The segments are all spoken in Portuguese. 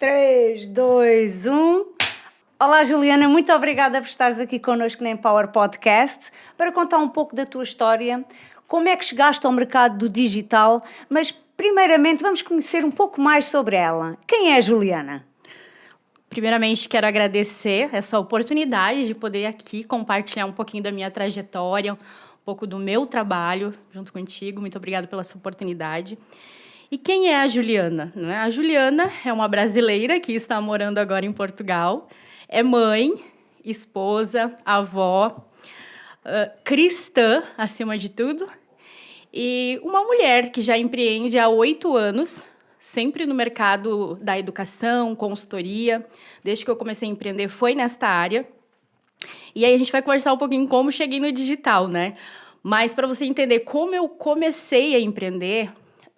3, 2, 1. Olá, Juliana, muito obrigada por estares aqui connosco na Empower Podcast para contar um pouco da tua história, como é que chegaste ao mercado do digital, mas primeiramente vamos conhecer um pouco mais sobre ela. Quem é a Juliana? Primeiramente, quero agradecer essa oportunidade de poder aqui compartilhar um pouquinho da minha trajetória, um pouco do meu trabalho junto contigo. Muito obrigada pela essa oportunidade. E quem é a Juliana? A Juliana é uma brasileira que está morando agora em Portugal. É mãe, esposa, avó, cristã, acima de tudo. E uma mulher que já empreende há 8 anos, sempre no mercado da educação, consultoria. Desde que eu comecei a empreender, foi nesta área. E aí a gente vai conversar um pouquinho como cheguei no digital, né? Mas para você entender como eu comecei a empreender,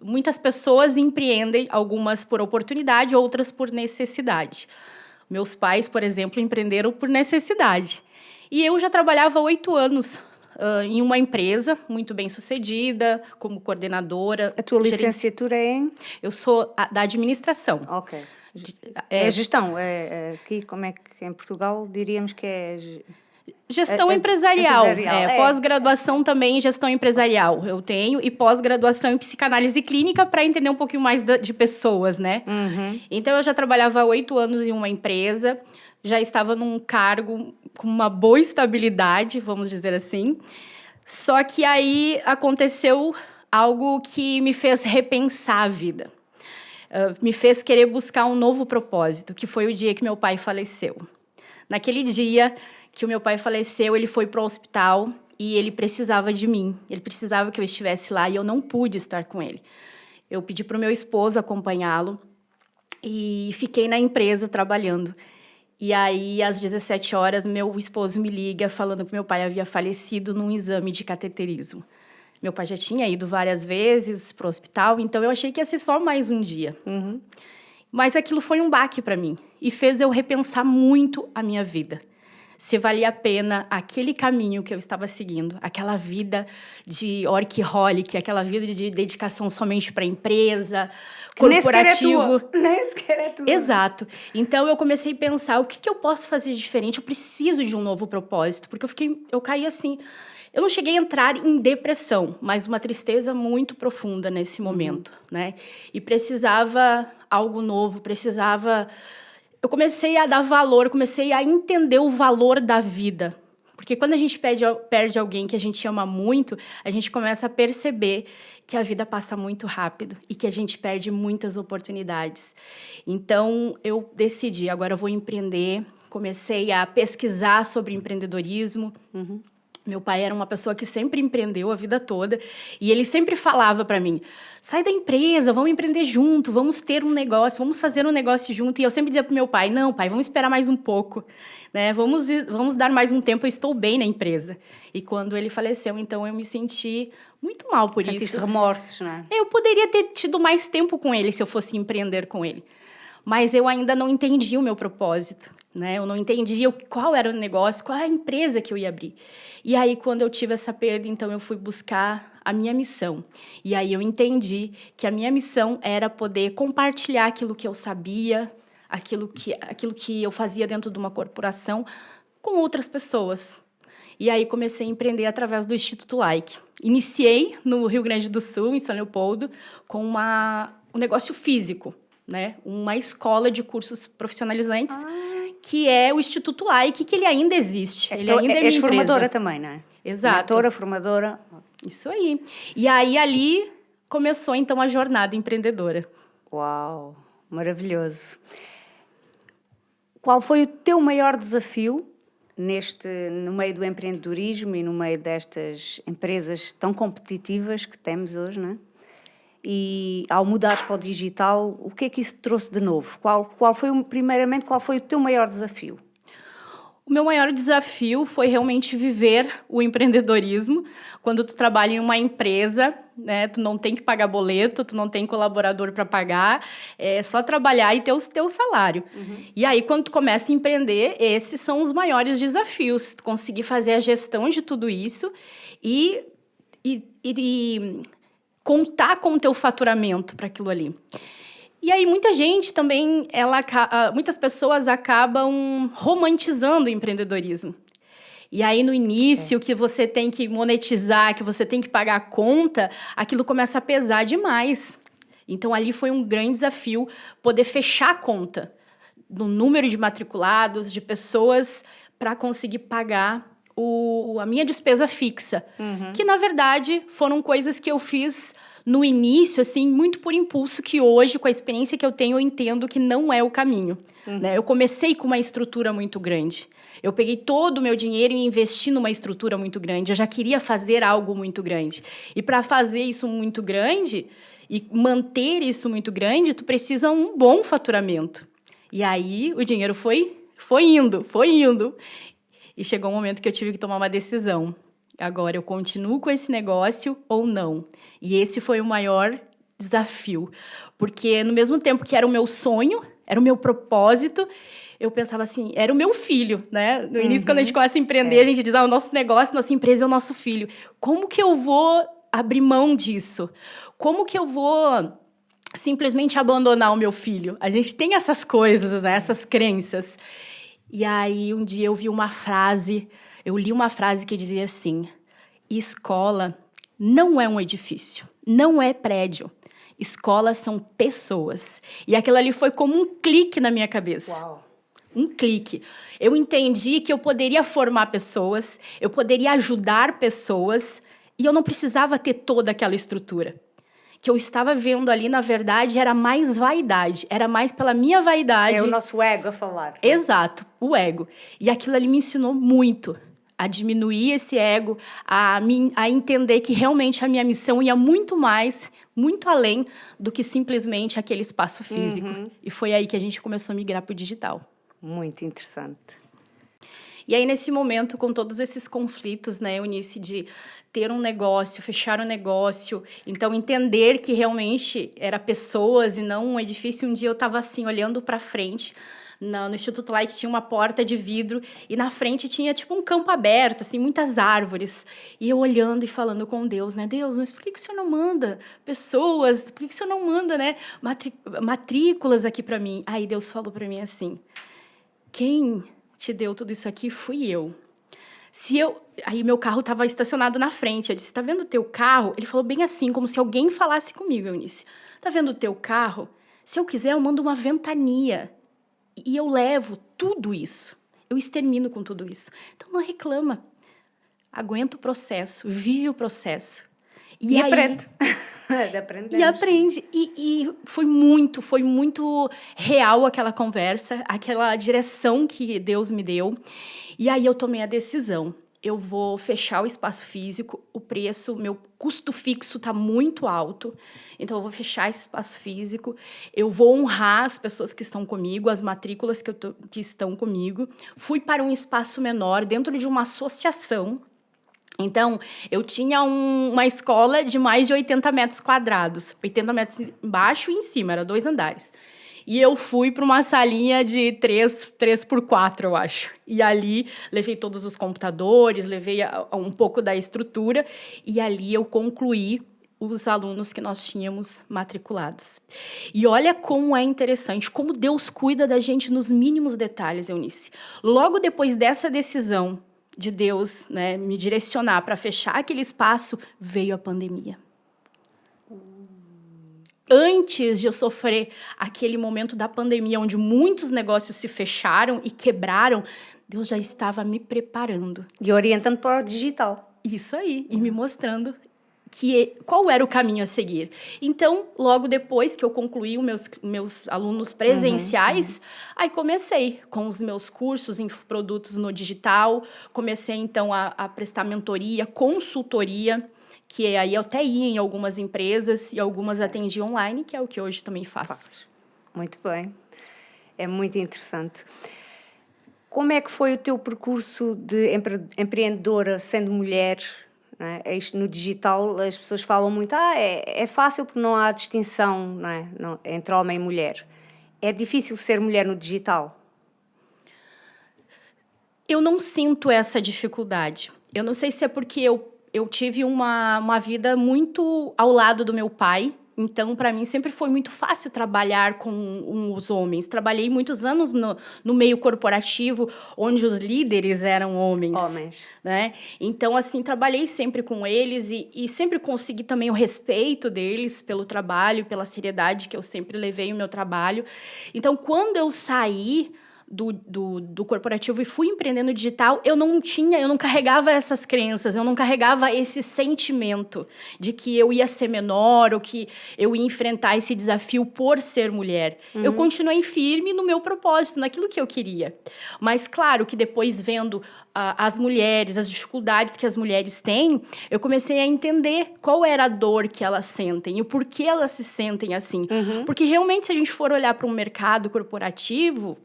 muitas pessoas empreendem, algumas por oportunidade, outras por necessidade. Meus pais, por exemplo, empreenderam por necessidade. E eu já trabalhava há 8 anos em uma empresa muito bem sucedida, como coordenadora. A tua licenciatura é em? Eu sou da administração. Ok. É gestão. Aqui, como é que em Portugal diríamos que é... Gestão empresarial. Pós-graduação também em gestão empresarial eu tenho, e pós-graduação em psicanálise clínica para entender um pouquinho mais de pessoas, né? Uhum. Então, eu já trabalhava há 8 anos em uma empresa, já estava num cargo com uma boa estabilidade, vamos dizer assim. Só que aí aconteceu algo que me fez repensar a vida. Me fez querer buscar um novo propósito, que foi o dia que meu pai faleceu. Naquele dia que o meu pai faleceu, ele foi para o hospital e ele precisava de mim. Ele precisava que eu estivesse lá e eu não pude estar com ele. Eu pedi para o meu esposo acompanhá-lo e fiquei na empresa trabalhando. E aí, às 17 horas, meu esposo me liga falando que meu pai havia falecido num exame de cateterismo. Meu pai já tinha ido várias vezes para o hospital, então eu achei que ia ser só mais um dia. Uhum. Mas aquilo foi um baque para mim e fez eu repensar muito a minha vida. Se valia a pena aquele caminho que eu estava seguindo, aquela vida de workaholic, aquela vida de dedicação somente para a empresa, corporativo. Nem sequer é tua. Exato. Então, eu comecei a pensar, o que eu posso fazer de diferente? Eu preciso de um novo propósito, porque eu caí assim... Eu não cheguei a entrar em depressão, mas uma tristeza muito profunda nesse momento, né? E precisava algo novo, precisava... Eu comecei a dar valor, comecei a entender o valor da vida. Porque quando a gente perde alguém que a gente ama muito, a gente começa a perceber que a vida passa muito rápido e que a gente perde muitas oportunidades. Então, eu decidi, agora eu vou empreender. Comecei a pesquisar sobre empreendedorismo. Uhum. Meu pai era uma pessoa que sempre empreendeu a vida toda e ele sempre falava para mim, sai da empresa, vamos empreender junto, vamos ter um negócio, vamos fazer um negócio junto. E eu sempre dizia para o meu pai, não, pai, vamos esperar mais um pouco, né? Vamos dar mais um tempo, eu estou bem na empresa. E quando ele faleceu, então, eu me senti muito mal por isso. Sentiste remorsos, não é? Eu poderia ter tido mais tempo com ele se eu fosse empreender com ele. Mas eu ainda não entendi o meu propósito, né? Eu não entendia qual era o negócio, qual era a empresa que eu ia abrir. E aí, quando eu tive essa perda, então, eu fui buscar a minha missão. E aí eu entendi que a minha missão era poder compartilhar aquilo que eu sabia, aquilo que eu fazia dentro de uma corporação com outras pessoas. E aí comecei a empreender através do Instituto Like. Iniciei no Rio Grande do Sul, em São Leopoldo, com um negócio físico, né? Uma escola de cursos profissionalizantes, que é o Instituto Like, que ele ainda existe. Ele ainda é minha empresa. Formadora também, não é? Exato. Mentora, formadora. Isso aí. E aí, ali, começou, então, a jornada empreendedora. Uau, maravilhoso. Qual foi o teu maior desafio no meio do empreendedorismo e no meio destas empresas tão competitivas que temos hoje, não é? E ao mudares para o digital, o que é que isso te trouxe de novo? Primeiramente, qual foi o teu maior desafio? O meu maior desafio foi realmente viver o empreendedorismo. Quando tu trabalha em uma empresa, né, tu não tem que pagar boleto, tu não tem colaborador para pagar, é só trabalhar e ter o teu salário. Uhum. E aí, quando tu começa a empreender, esses são os maiores desafios. Tu conseguir fazer a gestão de tudo isso e contar com o teu faturamento para aquilo ali. E aí muita gente também, muitas pessoas acabam romantizando o empreendedorismo. E aí, no início, que você tem que monetizar, que você tem que pagar a conta, aquilo começa a pesar demais. Então, ali foi um grande desafio poder fechar a conta do número de matriculados, de pessoas, para conseguir pagar a minha despesa fixa. Que, na verdade, foram coisas que eu fiz no início, assim, muito por impulso, que hoje, com a experiência que eu tenho, eu entendo que não é o caminho. Né? Eu comecei com uma estrutura muito grande. Eu peguei todo o meu dinheiro e investi numa estrutura muito grande. Eu já queria fazer algo muito grande. E para fazer isso muito grande e manter isso muito grande, tu precisa um bom faturamento. E aí o dinheiro foi indo. E chegou um momento que eu tive que tomar uma decisão. Agora, eu continuo com esse negócio ou não? E esse foi o maior desafio. Porque, no mesmo tempo que era o meu sonho, era o meu propósito, eu pensava assim, era o meu filho, né? No início, quando a gente começa a empreender, a gente diz, o nosso negócio, nossa empresa é o nosso filho. Como que eu vou abrir mão disso? Como que eu vou simplesmente abandonar o meu filho? A gente tem essas coisas, né? Essas crenças. E aí, um dia eu li uma frase que dizia assim, escola não é um edifício, não é prédio. Escolas são pessoas. E aquilo ali foi como um clique na minha cabeça. Uau. Um clique. Eu entendi que eu poderia formar pessoas, eu poderia ajudar pessoas, e eu não precisava ter toda aquela estrutura. Que eu estava vendo ali, na verdade, era mais vaidade. Era mais pela minha vaidade. É o nosso ego a falar. Exato, o ego. E aquilo ali me ensinou muito a diminuir esse ego, a entender que realmente a minha missão ia muito mais, muito além do que simplesmente aquele espaço físico. E foi aí que a gente começou a migrar para o digital. Muito interessante. E aí, nesse momento, com todos esses conflitos, né, Eunice, de ter um negócio, fechar um negócio, então entender que realmente era pessoas e não um edifício. Um dia eu estava assim, olhando para frente, no Instituto Lai, que tinha uma porta de vidro, e na frente tinha tipo um campo aberto, assim, muitas árvores. E eu olhando e falando com Deus, né? Deus, mas por que o Senhor não manda pessoas? Por que o Senhor não manda, né, matrículas aqui para mim? Aí Deus falou para mim assim, quem te deu tudo isso aqui fui eu. Aí meu carro estava estacionado na frente. Eu disse, tá vendo o teu carro? Ele falou bem assim, como se alguém falasse comigo, Eunice. Tá vendo o teu carro? Se eu quiser, eu mando uma ventania. E eu levo tudo isso. Eu extermino com tudo isso. Então, não reclama. Aguenta o processo, vive o processo. E aí, aprende. E aprende. E foi muito real aquela conversa, aquela direção que Deus me deu. E aí eu tomei a decisão. Eu vou fechar o espaço físico, o preço, meu custo fixo está muito alto, então eu vou fechar esse espaço físico, eu vou honrar as pessoas que estão comigo, as matrículas que estão comigo. Fui para um espaço menor, dentro de uma associação. Então, eu tinha uma escola de mais de 80 metros quadrados, 80 metros embaixo e em cima, era 2 andares. E eu fui para uma salinha de 3 por 4, eu acho. E ali levei todos os computadores, levei um pouco da estrutura, e ali eu concluí os alunos que nós tínhamos matriculados. E olha como é interessante, como Deus cuida da gente nos mínimos detalhes, Eunice. Logo depois dessa decisão de Deus, né, me direcionar para fechar aquele espaço, veio a pandemia. Antes de eu sofrer aquele momento da pandemia, onde muitos negócios se fecharam e quebraram, Deus já estava me preparando. E orientando para o digital. Isso aí, e me mostrando qual era o caminho a seguir. Então, logo depois que eu concluí os meus alunos presenciais, aí comecei com os meus cursos em produtos no digital, comecei, então, a prestar mentoria, consultoria, que aí eu até ia em algumas empresas e algumas atendi online, que é o que hoje também faço. Muito bem. É muito interessante. Como é que foi o teu percurso de empreendedora sendo mulher? Não é? Isto no digital, as pessoas falam muito, é fácil porque não há distinção, não é? Entre homem e mulher. É difícil ser mulher no digital? Eu não sinto essa dificuldade. Eu não sei se é porque eu tive uma vida muito ao lado do meu pai, Então, para mim, sempre foi muito fácil trabalhar com os homens. Trabalhei muitos anos no meio corporativo, onde os líderes eram homens. Né? Então, assim, trabalhei sempre com eles e sempre consegui também o respeito deles pelo trabalho, pela seriedade que eu sempre levei o meu trabalho. Então, quando eu saí do corporativo e fui empreender no digital, eu não carregava essas crenças, eu não carregava esse sentimento de que eu ia ser menor ou que eu ia enfrentar esse desafio por ser mulher. Eu continuei firme no meu propósito, naquilo que eu queria. Mas, claro, que depois vendo as mulheres, as dificuldades que as mulheres têm, eu comecei a entender qual era a dor que elas sentem e o porquê elas se sentem assim. Porque, realmente, se a gente for olhar para um mercado corporativo,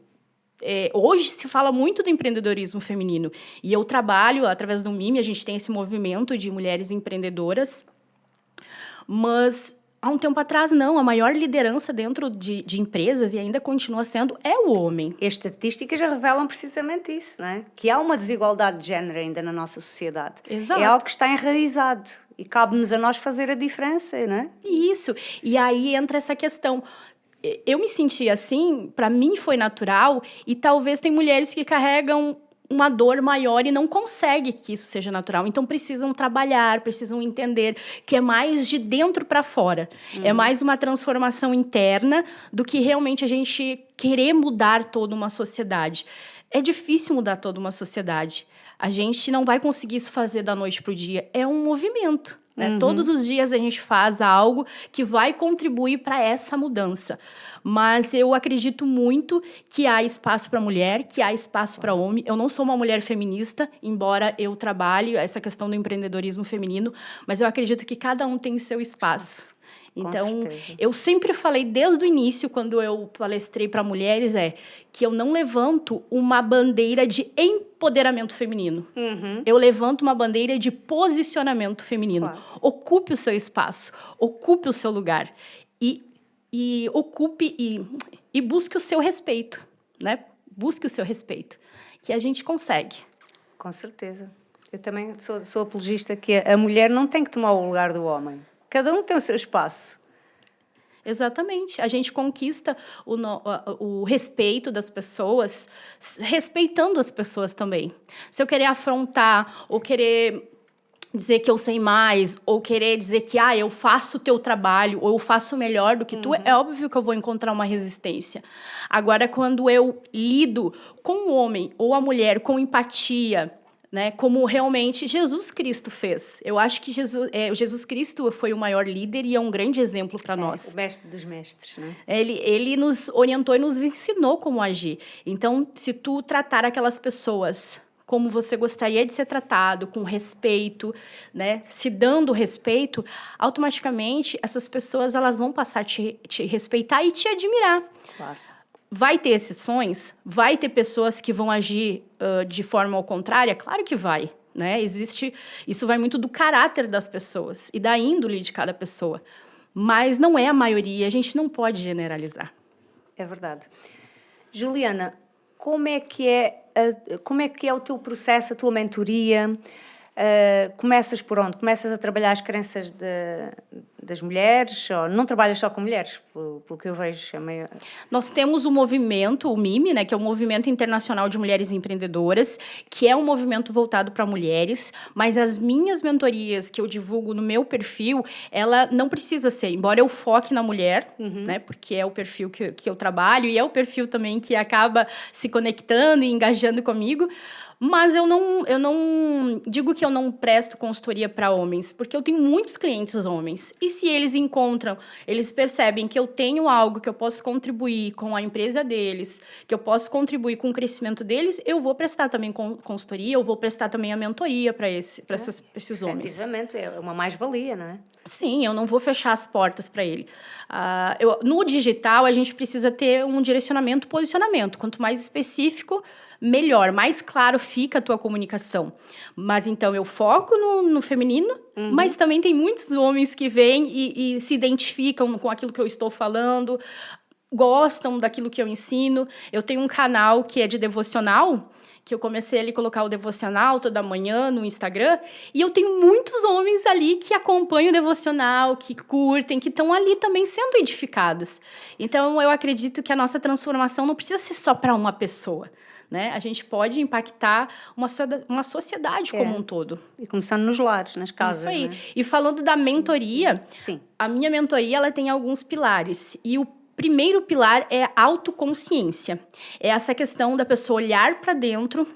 hoje se fala muito do empreendedorismo feminino. E eu trabalho, através do MIME, a gente tem esse movimento de mulheres empreendedoras. Mas, há um tempo atrás, não. A maior liderança dentro de empresas, e ainda continua sendo, é o homem. E as estatísticas já revelam precisamente isso, não é? Que há uma desigualdade de género ainda na nossa sociedade. Exato. É algo que está enraizado. E cabe-nos a nós fazer a diferença, não é? Isso. E aí entra essa questão. Eu me senti assim, para mim foi natural, e talvez tem mulheres que carregam uma dor maior e não conseguem que isso seja natural. Então, precisam trabalhar, precisam entender que é mais de dentro para fora. É mais uma transformação interna do que realmente a gente querer mudar toda uma sociedade. É difícil mudar toda uma sociedade. A gente não vai conseguir isso fazer da noite para o dia. É um movimento. Né? Todos os dias a gente faz algo que vai contribuir para essa mudança. Mas eu acredito muito que há espaço para mulher, que há espaço para homem. Eu não sou uma mulher feminista, embora eu trabalhe essa questão do empreendedorismo feminino, mas eu acredito que cada um tem o seu espaço. Então, eu sempre falei desde o início, quando eu palestrei para mulheres, que eu não levanto uma bandeira de empoderamento feminino. Eu levanto uma bandeira de posicionamento feminino. Claro. Ocupe o seu espaço, ocupe o seu lugar e ocupe e busque o seu respeito, né? Busque o seu respeito, que a gente consegue. Com certeza. Eu também sou apologista que a mulher não tem que tomar o lugar do homem. Cada um tem o seu espaço. Exatamente. A gente conquista o respeito das pessoas, respeitando as pessoas também. Se eu querer afrontar ou querer dizer que eu sei mais, ou querer dizer que eu faço o teu trabalho, ou eu faço melhor do que tu, é óbvio que eu vou encontrar uma resistência. Agora, quando eu lido com o homem ou a mulher com empatia, né, como realmente Jesus Cristo fez. Eu acho que Jesus Cristo foi o maior líder e é um grande exemplo para nós. O mestre dos mestres, né? Ele nos orientou e nos ensinou como agir. Então, se tu tratar aquelas pessoas como você gostaria de ser tratado, com respeito, né, se dando respeito, automaticamente essas pessoas elas vão passar a te respeitar e te admirar. Claro. Vai ter exceções? Vai ter pessoas que vão agir de forma ao contrária? Claro que vai. Né? Isso vai muito do caráter das pessoas e da índole de cada pessoa. Mas não é a maioria, a gente não pode generalizar. É verdade. Juliana, como é que é o teu processo, a tua mentoria? Começas por onde? Começas a trabalhar as crenças das mulheres? Ou não trabalhas só com mulheres, pelo que eu vejo? Nós temos o movimento, o MIME, né, que é o Movimento Internacional de Mulheres Empreendedoras, que é um movimento voltado para mulheres, mas as minhas mentorias que eu divulgo no meu perfil, ela não precisa ser, embora eu foque na mulher, né, porque é o perfil que eu trabalho e é o perfil também que acaba se conectando e engajando comigo. Mas eu não digo que eu não presto consultoria para homens, porque eu tenho muitos clientes homens. E se eles eles percebem que eu tenho algo que eu posso contribuir com a empresa deles, que eu posso contribuir com o crescimento deles, eu vou prestar também consultoria, eu vou prestar também a mentoria para esses homens. Efetivamente, é uma mais-valia, não é? Sim, eu não vou fechar as portas para ele. No digital, a gente precisa ter um direcionamento, posicionamento. Quanto mais específico, melhor, mais claro fica a tua comunicação. Mas, então, eu foco no feminino, mas também tem muitos homens que vêm e se identificam com aquilo que eu estou falando. gostam daquilo que eu ensino. Eu tenho um canal que é de devocional, que eu comecei ali a colocar o devocional toda manhã no Instagram, e eu tenho muitos homens ali que acompanham o devocional, que curtem, que estão ali também sendo edificados. Então, eu acredito que a nossa transformação não precisa ser só para uma pessoa, né? A gente pode impactar uma sociedade como um todo. E começando nos lares, nas casas. Isso aí. Né? E falando da mentoria, Sim. A minha mentoria ela tem alguns pilares. E o primeiro pilar é a autoconsciência. É essa questão da pessoa olhar para dentro,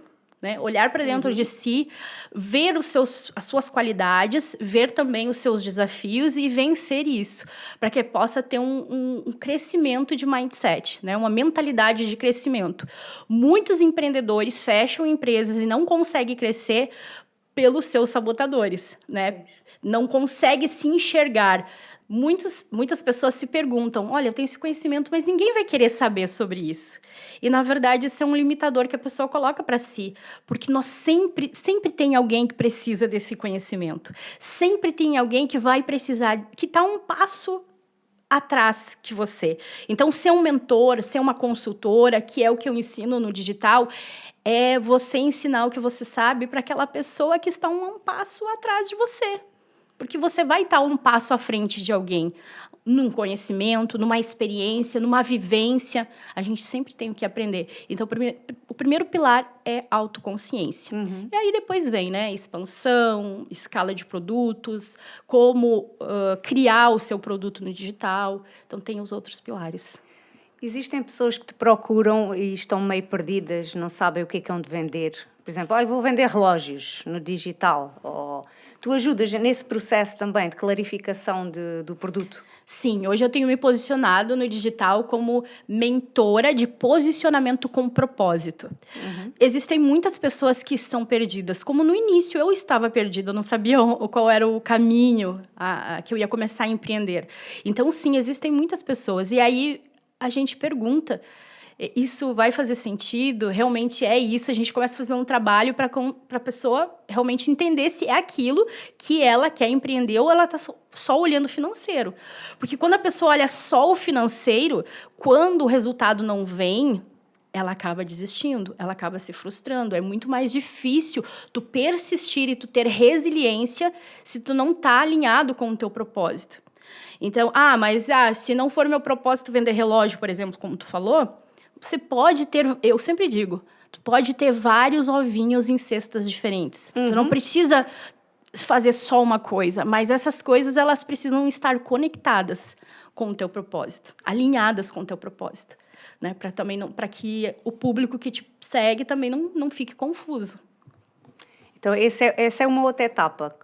né? Olhar para dentro de si, ver as suas qualidades, ver também os seus desafios e vencer isso, para que possa ter um crescimento de mindset, né? Uma mentalidade de crescimento. Muitos empreendedores fecham empresas e não conseguem crescer pelos seus sabotadores, né? Não consegue se enxergar. Muitas pessoas se perguntam, olha, eu tenho esse conhecimento, mas ninguém vai querer saber sobre isso. E, na verdade, isso é um limitador que a pessoa coloca para si, porque nós sempre tem alguém que precisa desse conhecimento. Sempre tem alguém que vai precisar, que está um passo atrás que você. Então, ser um mentor, ser uma consultora, que é o que eu ensino no digital, é você ensinar o que você sabe para aquela pessoa que está um passo atrás de você. Porque você vai estar um passo à frente de alguém, num conhecimento, numa experiência, numa vivência. A gente sempre tem que aprender. Então, o primeiro pilar é autoconsciência. E aí depois vem, né, expansão, escala de produtos, como criar o seu produto no digital. Então, tem os outros pilares. Existem pessoas que te procuram e estão meio perdidas, não sabem o que é onde vender. Por exemplo, eu vou vender relógios no digital. Ou tu ajudas nesse processo também de clarificação do produto? Sim, hoje eu tenho me posicionado no digital como mentora de posicionamento com propósito. Existem muitas pessoas que estão perdidas, como no início eu estava perdida, eu não sabia qual era o caminho que eu ia começar a empreender. Então, sim, existem muitas pessoas. E aí a gente pergunta, isso vai fazer sentido? Realmente é isso? A gente começa a fazer um trabalho para a pessoa realmente entender se é aquilo que ela quer empreender ou ela está só olhando o financeiro. Porque quando a pessoa olha só o financeiro, quando o resultado não vem, ela acaba desistindo, ela acaba se frustrando. É muito mais difícil tu persistir e tu ter resiliência se tu não está alinhado com o teu propósito. Então, mas se não for meu propósito vender relógio, por exemplo, como tu falou, você pode ter, eu sempre digo, tu pode ter vários ovinhos em cestas diferentes. Tu não precisa fazer só uma coisa, mas essas coisas elas precisam estar conectadas com o teu propósito, alinhadas com o teu propósito, né? Para que o público que te segue também não fique confuso. Então, essa é uma outra etapa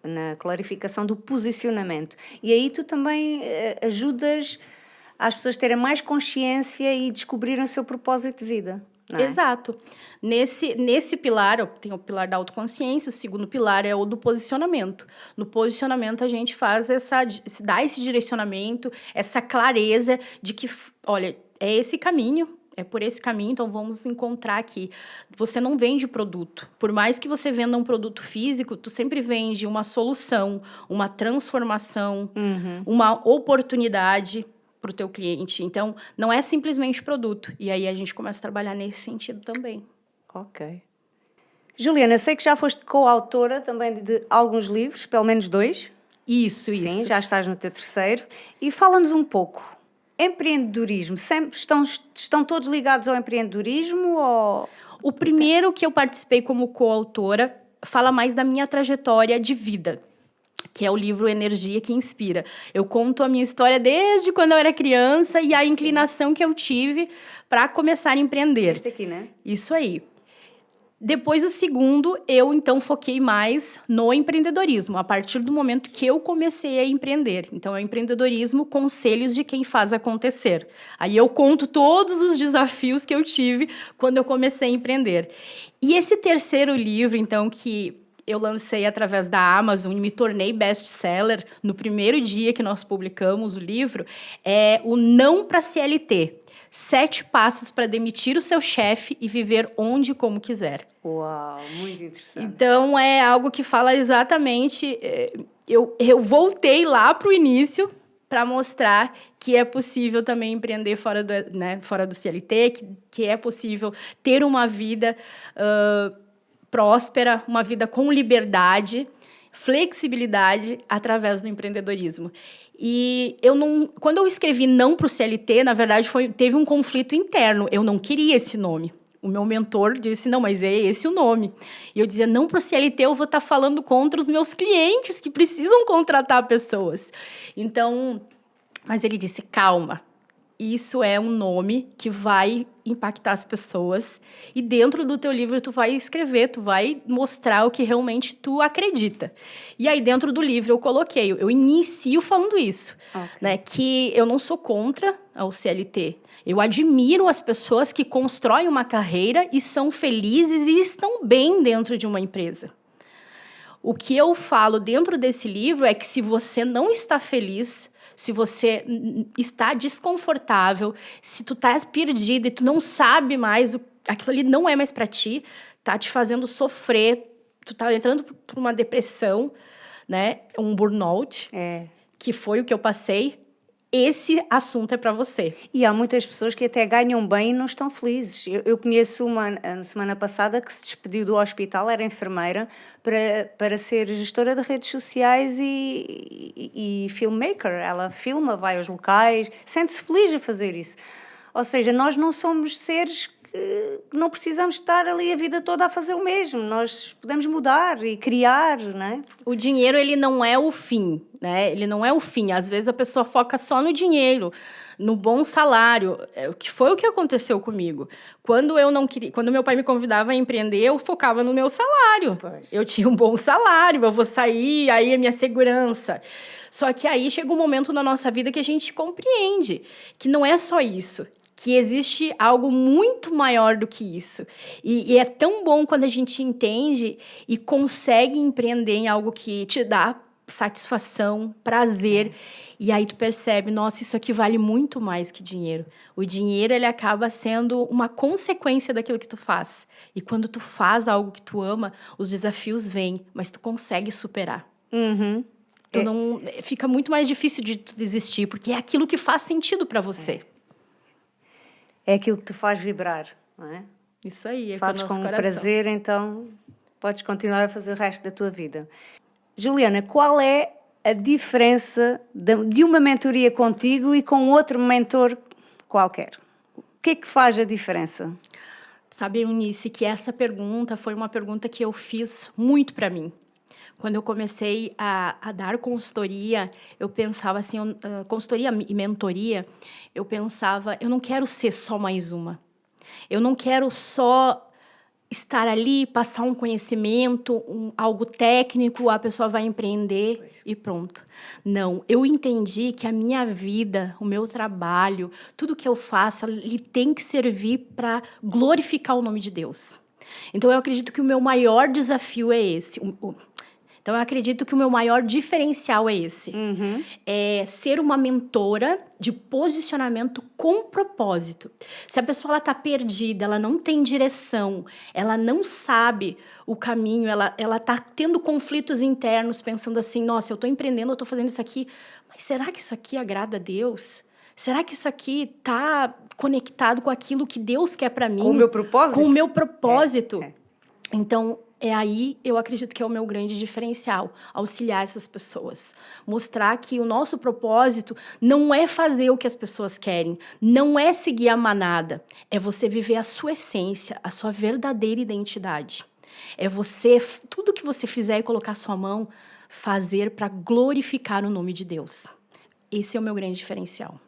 na clarificação do posicionamento. E aí tu também ajudas as pessoas a terem mais consciência e descobrirem o seu propósito de vida. Não é? Exato. Nesse pilar, tem o pilar da autoconsciência, o segundo pilar é o do posicionamento. No posicionamento, a gente dá esse direcionamento, essa clareza de que, olha, é esse caminho, é por esse caminho, então vamos encontrar aqui. Você não vende produto. Por mais que você venda um produto físico, tu sempre vende uma solução, uma transformação, uma oportunidade para o teu cliente. Então, não é simplesmente produto. E aí a gente começa a trabalhar nesse sentido também. Ok. Juliana, sei que já foste coautora também de alguns livros, pelo menos 2. Isso. Sim, já estás no teu 3º. E fala-nos um pouco. Empreendedorismo, sempre estão todos ligados ao empreendedorismo? Ou... O primeiro que eu participei como coautora fala mais da minha trajetória de vida, que é o livro Energia que Inspira. Eu conto a minha história desde quando eu era criança e a inclinação que eu tive para começar a empreender. Este aqui, né? Isso aí. Depois, o segundo, eu, então, foquei mais no empreendedorismo, a partir do momento que eu comecei a empreender. Então, é o empreendedorismo, conselhos de quem faz acontecer. Aí eu conto todos os desafios que eu tive quando eu comecei a empreender. E esse terceiro livro, então, que eu lancei através da Amazon e me tornei best-seller no primeiro dia que nós publicamos o livro, é o Não para CLT. 7 passos para demitir o seu chefe e viver onde e como quiser. Uau, muito interessante. Então, é algo que fala exatamente... Eu voltei lá para o início, para mostrar que é possível também empreender fora do CLT, que é possível ter uma vida próspera, uma vida com liberdade, flexibilidade através do empreendedorismo. E quando eu escrevi não para o CLT, na verdade, teve um conflito interno. Eu não queria esse nome. O meu mentor disse, não, mas é esse o nome. E eu dizia, não para o CLT, eu vou estar falando contra os meus clientes que precisam contratar pessoas. Então, mas ele disse, calma, isso é um nome que vai impactar as pessoas e dentro do teu livro tu vai escrever, tu vai mostrar o que realmente tu acredita. E aí dentro do livro eu inicio falando isso, né, que eu não sou contra o CLT. Eu admiro as pessoas que constroem uma carreira e são felizes e estão bem dentro de uma empresa. O que eu falo dentro desse livro é que se você não está feliz, se você está desconfortável, se tu tá perdido e tu não sabe mais, aquilo ali não é mais para ti, tá te fazendo sofrer, tu tá entrando por uma depressão, né, um burnout, que foi o que eu passei, esse assunto é para você. E há muitas pessoas que até ganham bem e não estão felizes. Eu conheço uma, na semana passada, que se despediu do hospital, era enfermeira, para ser gestora de redes sociais e filmmaker. Ela filma, vai aos locais, sente-se feliz a fazer isso. Ou seja, nós não somos seres que não precisamos estar ali a vida toda a fazer o mesmo. Nós podemos mudar e criar, não é? O dinheiro, ele não é o fim, né? Ele não é o fim. Às vezes a pessoa foca só no dinheiro, no bom salário, que foi o que aconteceu comigo. Quando meu pai me convidava a empreender, eu focava no meu salário. Pois. Eu tinha um bom salário, eu vou sair, aí é minha segurança. Só que aí chega um momento na nossa vida que a gente compreende que não é só isso, que existe algo muito maior do que isso. E é tão bom quando a gente entende e consegue empreender em algo que te dá satisfação, prazer. E aí tu percebe, nossa, isso aqui vale muito mais que dinheiro. O dinheiro, ele acaba sendo uma consequência daquilo que tu faz. E quando tu faz algo que tu ama, os desafios vêm, mas tu consegue superar. Uhum. Fica muito mais difícil de tu desistir, porque é aquilo que faz sentido para você. É aquilo que te faz vibrar, não é? Isso aí, fazes com o nosso com coração. prazer, então podes continuar a fazer o resto da tua vida. Juliana, qual é a diferença de uma mentoria contigo e com outro mentor qualquer? O que é que faz a diferença? Sabe, Eunice, que essa pergunta foi uma pergunta que eu fiz muito para mim. Quando eu comecei a dar consultoria, eu pensava assim, consultoria e mentoria, eu pensava, eu não quero ser só mais uma. Eu não quero só estar ali, passar um conhecimento, algo técnico, a pessoa vai empreender e pronto. Não, eu entendi que a minha vida, o meu trabalho, tudo que eu faço, ele tem que servir para glorificar o nome de Deus. Então, eu acredito que o meu maior desafio é esse. Então, eu acredito que o meu maior diferencial é esse. Uhum. É ser uma mentora de posicionamento com propósito. Se a pessoa está perdida, ela não tem direção, ela não sabe o caminho, ela está tendo conflitos internos, pensando assim, nossa, eu estou empreendendo, eu estou fazendo isso aqui, mas será que isso aqui agrada a Deus? Será que isso aqui está conectado com aquilo que Deus quer para mim? Com o meu propósito? Com o meu propósito. Então, é aí, eu acredito que é o meu grande diferencial, auxiliar essas pessoas. Mostrar que o nosso propósito não é fazer o que as pessoas querem, não é seguir a manada, é você viver a sua essência, a sua verdadeira identidade. É você, tudo que você fizer e colocar a sua mão, fazer para glorificar o nome de Deus. Esse é o meu grande diferencial.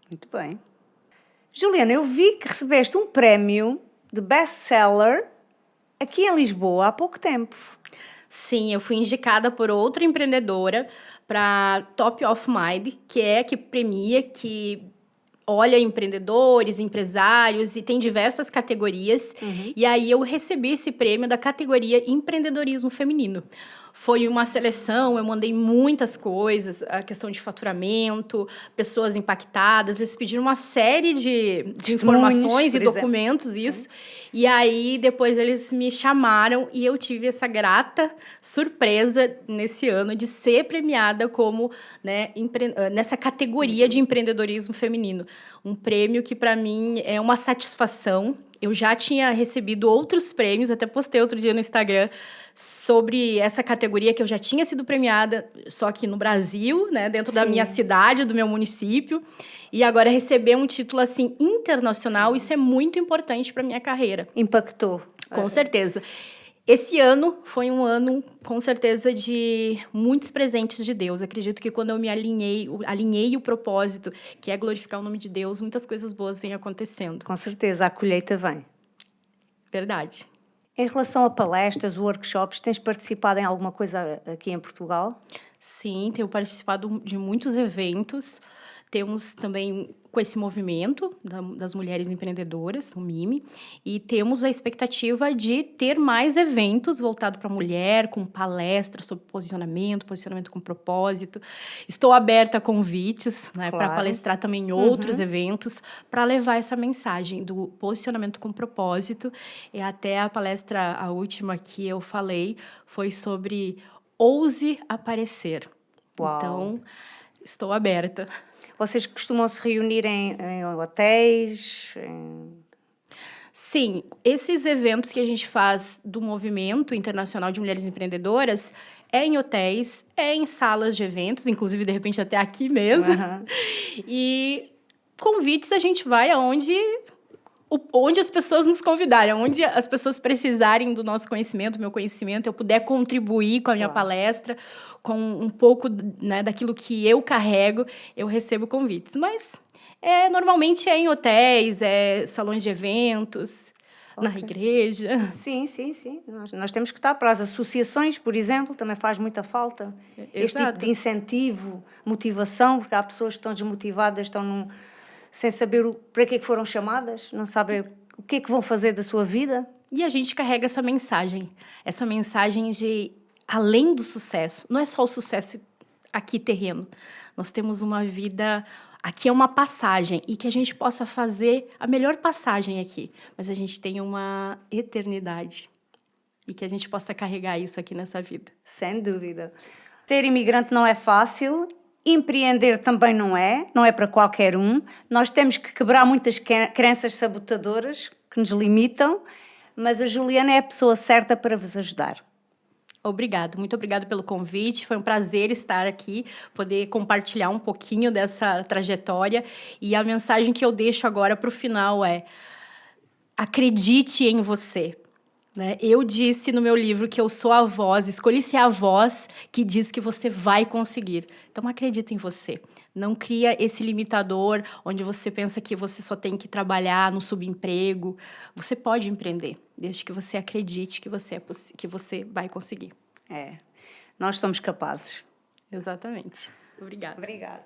Muito bem. Juliana, eu vi que recebeste um prémio de best-seller aqui em Lisboa há pouco tempo. Sim, eu fui indicada por outra empreendedora para Top of Mind, que premia, que olha empreendedores, empresários e tem diversas categorias. Uhum. E aí eu recebi esse prêmio da categoria empreendedorismo feminino. Foi uma seleção, eu mandei muitas coisas, a questão de faturamento, pessoas impactadas, eles pediram uma série de informações e documentos, isso. Sim. E aí, depois eles me chamaram e eu tive essa grata surpresa nesse ano de ser premiada como, né, nessa categoria de empreendedorismo feminino. Um prêmio que, para mim, é uma satisfação. Eu já tinha recebido outros prêmios, até postei outro dia no Instagram, sobre essa categoria que eu já tinha sido premiada, só que no Brasil, né, dentro da minha cidade, do meu município, e agora receber um título assim internacional, isso é muito importante para minha carreira. Impactou. Com certeza. Esse ano foi um ano, com certeza, de muitos presentes de Deus. Acredito que quando eu me alinhei o propósito, que é glorificar o nome de Deus, muitas coisas boas vêm acontecendo. Com certeza, a colheita vem. Verdade. Em relação a palestras, workshops, tens participado em alguma coisa aqui em Portugal? Sim, tenho participado de muitos eventos. Temos também com esse movimento das mulheres empreendedoras, o MIME, e temos a expectativa de ter mais eventos voltados para a mulher, com palestras sobre posicionamento com propósito. Estou aberta a convites, né, para palestrar também em outros eventos, para levar essa mensagem do posicionamento com propósito. E até a palestra, a última que eu falei, foi sobre ouse aparecer. Uau. Então, estou aberta. Vocês costumam se reunir em hotéis? Sim, esses eventos que a gente faz do Movimento Internacional de Mulheres Empreendedoras é em hotéis, é em salas de eventos, inclusive, de repente, até aqui mesmo. E convites a gente vai aonde as pessoas nos convidarem, onde as pessoas precisarem do nosso conhecimento, meu conhecimento, eu puder contribuir com a minha palestra, com um pouco, né, daquilo que eu carrego, eu recebo convites. Mas normalmente é em hotéis, salões de eventos, na igreja. Sim. Nós temos que estar para as associações, por exemplo, também faz muita falta. Exato. Este tipo de incentivo, motivação, porque há pessoas que estão desmotivadas, estão sem saber para que é que foram chamadas, não sabem o que é que vão fazer da sua vida. E a gente carrega essa mensagem de, além do sucesso, não é só o sucesso aqui terreno, nós temos uma vida, aqui é uma passagem, e que a gente possa fazer a melhor passagem aqui, mas a gente tem uma eternidade, e que a gente possa carregar isso aqui nessa vida. Sem dúvida. Ser imigrante não é fácil. Empreender também não é para qualquer um. Nós temos que quebrar muitas crenças sabotadoras que nos limitam, mas a Juliana é a pessoa certa para vos ajudar. Obrigada, muito obrigada pelo convite. Foi um prazer estar aqui, poder compartilhar um pouquinho dessa trajetória. E a mensagem que eu deixo agora para o final é: acredite em você. Eu disse no meu livro que eu sou a voz, escolhi ser a voz que diz que você vai conseguir. Então, acredita em você. Não cria esse limitador onde você pensa que você só tem que trabalhar no subemprego. Você pode empreender, desde que você acredite que você vai conseguir. Nós somos capazes. Exatamente. Obrigada. Obrigada.